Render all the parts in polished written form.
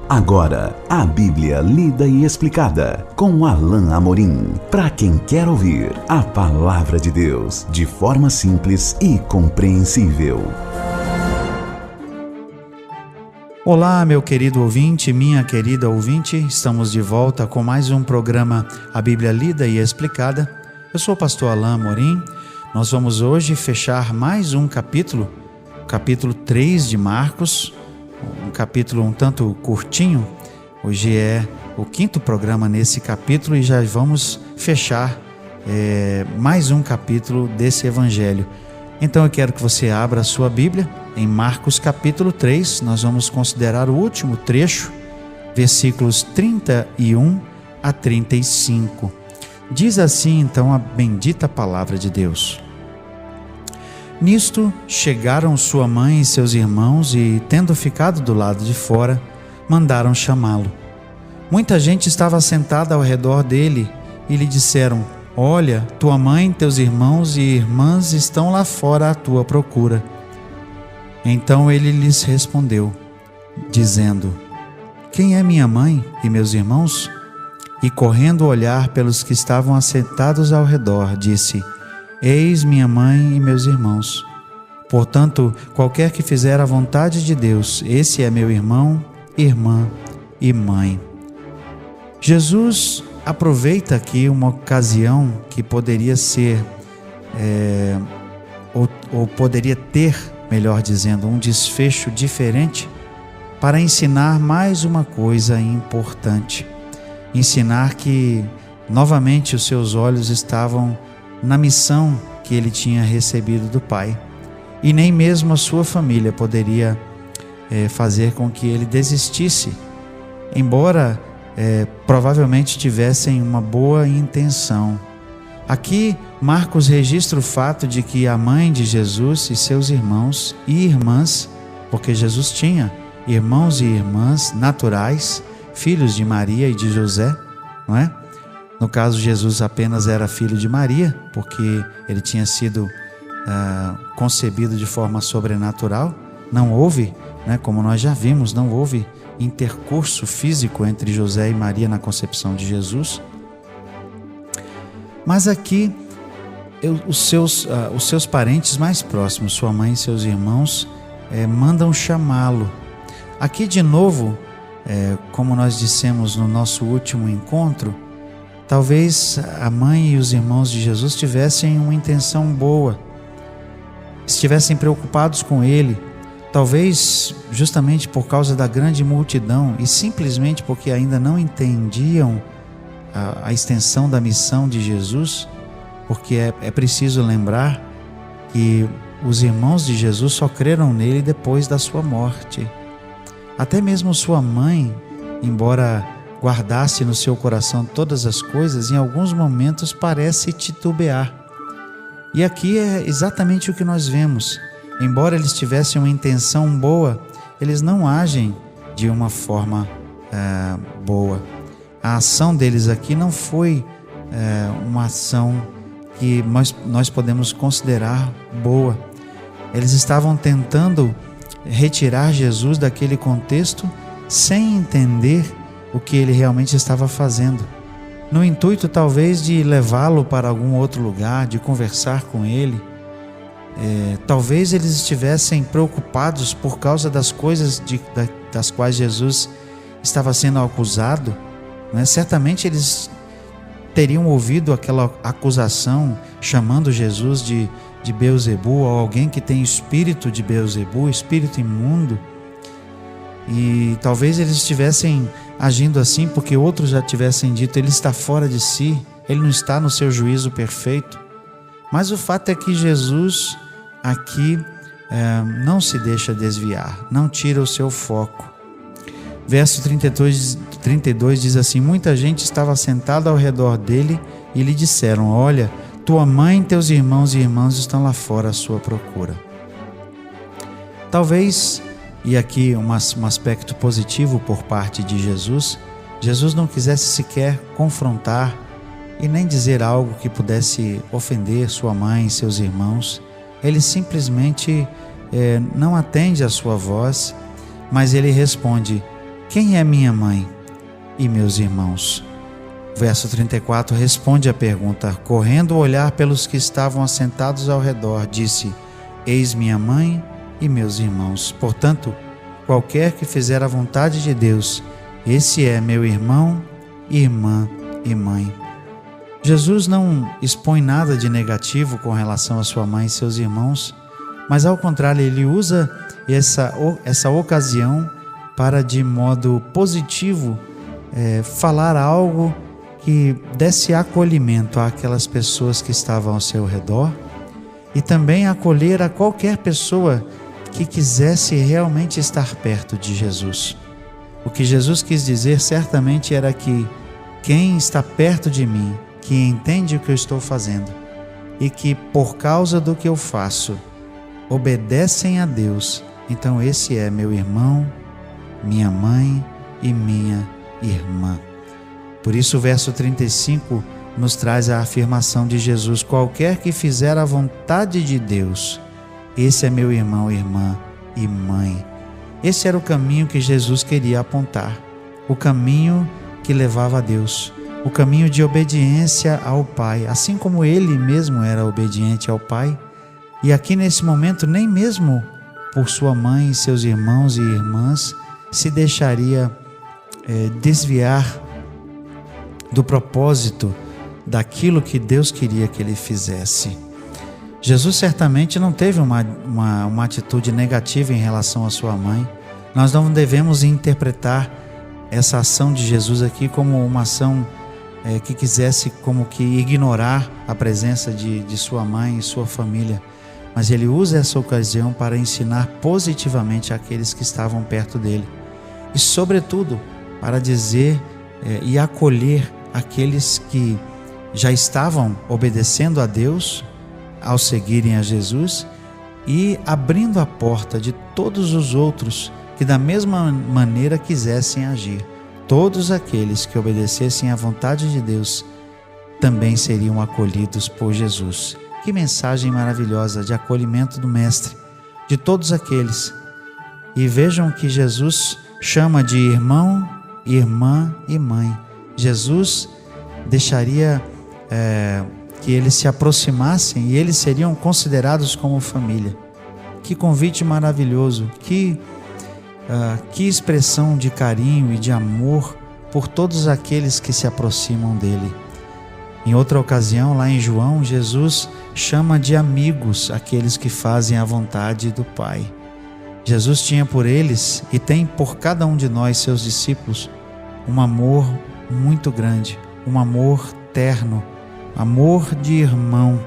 Agora, a Bíblia lida e explicada com Alain Amorim. Para quem quer ouvir a Palavra de Deus de forma simples e compreensível. Olá, meu querido ouvinte, minha querida ouvinte. Estamos de volta com mais um programa A Bíblia Lida e Explicada. Eu sou o pastor Alain Amorim. Nós vamos hoje fechar mais um capítulo 3 de Marcos. Um capítulo um tanto curtinho. Hoje é o 5º programa nesse capítulo e já vamos fechar mais um capítulo desse evangelho. Então eu quero que você abra a sua Bíblia em Marcos capítulo 3. Nós vamos considerar o último trecho, versículos 31 a 35. Diz assim então a bendita palavra de Deus. Nisto chegaram sua mãe e seus irmãos e, tendo ficado do lado de fora, mandaram chamá-lo. Muita gente estava sentada ao redor dele e lhe disseram: Olha, tua mãe, teus irmãos e irmãs estão lá fora à tua procura. Então ele lhes respondeu, dizendo: Quem é minha mãe e meus irmãos? E correndo olhar pelos que estavam assentados ao redor, disse: Eis minha mãe e meus irmãos. Portanto, qualquer que fizer a vontade de Deus, esse é meu irmão, irmã e mãe. Jesus aproveita aqui uma ocasião que poderia ser, ou poderia ter, melhor dizendo, um desfecho diferente para ensinar mais uma coisa importante. Ensinar que, novamente, os seus olhos estavam na missão que ele tinha recebido do Pai. E nem mesmo a sua família poderia fazer com que ele desistisse, embora provavelmente tivessem uma boa intenção. Aqui, Marcos registra o fato de que a mãe de Jesus e seus irmãos e irmãs, porque Jesus tinha irmãos e irmãs naturais, filhos de Maria e de José, não é? No caso, Jesus apenas era filho de Maria, porque ele tinha sido concebido de forma sobrenatural. Não houve, como nós já vimos, não houve intercurso físico entre José e Maria na concepção de Jesus. Mas aqui, os seus parentes mais próximos, sua mãe e seus irmãos, mandam chamá-lo. Aqui, de novo, como nós dissemos no nosso último encontro, talvez a mãe e os irmãos de Jesus tivessem uma intenção boa, estivessem preocupados com ele, talvez justamente por causa da grande multidão e simplesmente porque ainda não entendiam a extensão da missão de Jesus, porque é preciso lembrar que os irmãos de Jesus só creram nele depois da sua morte. Até mesmo sua mãe, embora guardasse no seu coração todas as coisas, em alguns momentos parece titubear. E aqui é exatamente o que nós vemos. Embora eles tivessem uma intenção boa, eles não agem de uma forma boa. A ação deles aqui não foi uma ação que nós podemos considerar boa. Eles estavam tentando retirar Jesus daquele contexto sem entender o que ele realmente estava fazendo, no intuito talvez de levá-lo para algum outro lugar, de conversar com ele. Talvez eles estivessem preocupados por causa das coisas das quais Jesus estava sendo acusado, Certamente eles teriam ouvido aquela acusação chamando Jesus de Beelzebu, ou alguém que tem espírito de Beelzebu, espírito imundo. E talvez eles estivessem agindo assim porque outros já tivessem dito: ele está fora de si, ele não está no seu juízo perfeito. Mas o fato é que Jesus aqui não se deixa desviar, não tira o seu foco. Verso 32 diz assim: muita gente estava sentada ao redor dele e lhe disseram: olha, tua mãe, teus irmãos e irmãs estão lá fora à sua procura. Talvez, e aqui um aspecto positivo por parte de Jesus, Jesus não quisesse sequer confrontar e nem dizer algo que pudesse ofender sua mãe e seus irmãos. Ele simplesmente não atende à sua voz, mas ele responde: quem é minha mãe e meus irmãos? Verso 34 responde à pergunta. Correndo o olhar pelos que estavam assentados ao redor, disse: eis minha mãe e meus irmãos. Portanto, qualquer que fizer a vontade de Deus, esse é meu irmão, irmã e mãe. Jesus não expõe nada de negativo com relação a sua mãe e seus irmãos, mas ao contrário, ele usa essa ocasião para, de modo positivo, falar algo que desse acolhimento àquelas pessoas que estavam ao seu redor e também acolher a qualquer pessoa que quisesse realmente estar perto de Jesus. O que Jesus quis dizer certamente era que quem está perto de mim, que entende o que eu estou fazendo e que por causa do que eu faço obedecem a Deus, então esse é meu irmão, minha mãe e minha irmã. Por isso o verso 35 nos traz a afirmação de Jesus: qualquer que fizer a vontade de Deus, esse é meu irmão, irmã e mãe. Esse era o caminho que Jesus queria apontar, o caminho que levava a Deus, o caminho de obediência ao Pai, assim como ele mesmo era obediente ao Pai. E aqui nesse momento, nem mesmo por sua mãe, seus irmãos e irmãs, se deixaria desviar do propósito daquilo que Deus queria que ele fizesse. Jesus certamente não teve uma atitude negativa em relação à sua mãe. Nós não devemos interpretar essa ação de Jesus aqui como uma ação que quisesse como que ignorar a presença de sua mãe e sua família, mas ele usa essa ocasião para ensinar positivamente àqueles que estavam perto dele e, sobretudo, para dizer e acolher aqueles que já estavam obedecendo a Deus ao seguirem a Jesus e abrindo a porta de todos os outros que da mesma maneira quisessem agir. Todos aqueles que obedecessem à vontade de Deus também seriam acolhidos por Jesus. Que mensagem maravilhosa de acolhimento do Mestre, de todos aqueles. E vejam que Jesus chama de irmão, irmã e mãe. Jesus deixaria que eles se aproximassem e eles seriam considerados como família. Que convite maravilhoso, que expressão de carinho e de amor por todos aqueles que se aproximam dele. Em outra ocasião, lá em João, Jesus chama de amigos aqueles que fazem a vontade do Pai. Jesus tinha por eles e tem por cada um de nós, seus discípulos, um amor muito grande, um amor terno, amor de irmão.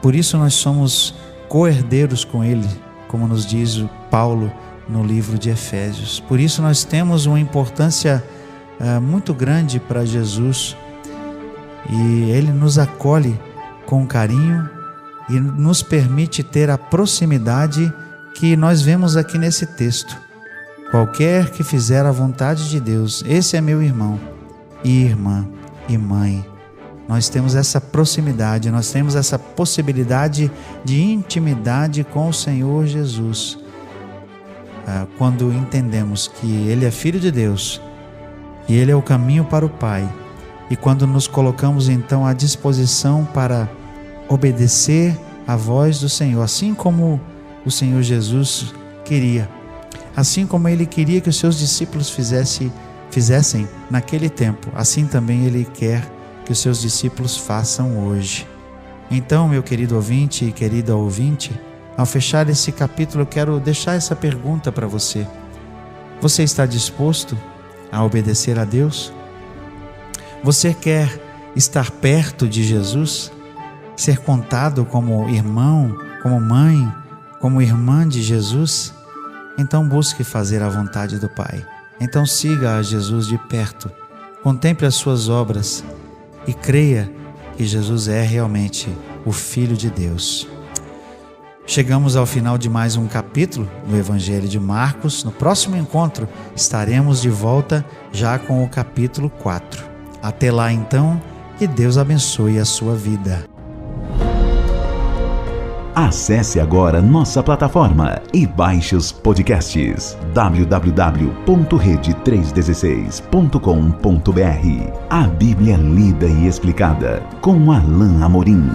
Por isso nós somos co-herdeiros com ele, como nos diz o Paulo no livro de Efésios. Por isso nós temos uma importância muito grande para Jesus, e ele nos acolhe com carinho e nos permite ter a proximidade que nós vemos aqui nesse texto. Qualquer que fizer a vontade de Deus, esse é meu irmão e irmã e mãe. Nós temos essa proximidade, nós temos essa possibilidade de intimidade com o Senhor Jesus. Quando entendemos que Ele é Filho de Deus, que Ele é o caminho para o Pai, e quando nos colocamos então à disposição para obedecer à voz do Senhor, assim como o Senhor Jesus queria, assim como Ele queria que os seus discípulos fizessem naquele tempo, assim também Ele quer que os seus discípulos façam hoje. Então, meu querido ouvinte e querida ouvinte, ao fechar esse capítulo, eu quero deixar essa pergunta para você. Você está disposto a obedecer a Deus? Você quer estar perto de Jesus? Ser contado como irmão, como mãe, como irmã de Jesus? Então busque fazer a vontade do Pai. Então siga a Jesus de perto. Contemple as suas obras e creia que Jesus é realmente o Filho de Deus. Chegamos ao final de mais um capítulo do Evangelho de Marcos. No próximo encontro estaremos de volta já com o capítulo 4. Até lá então, que Deus abençoe a sua vida. Acesse agora nossa plataforma e baixe os podcasts www.rede316.com.br. A Bíblia lida e explicada com Alain Amorim.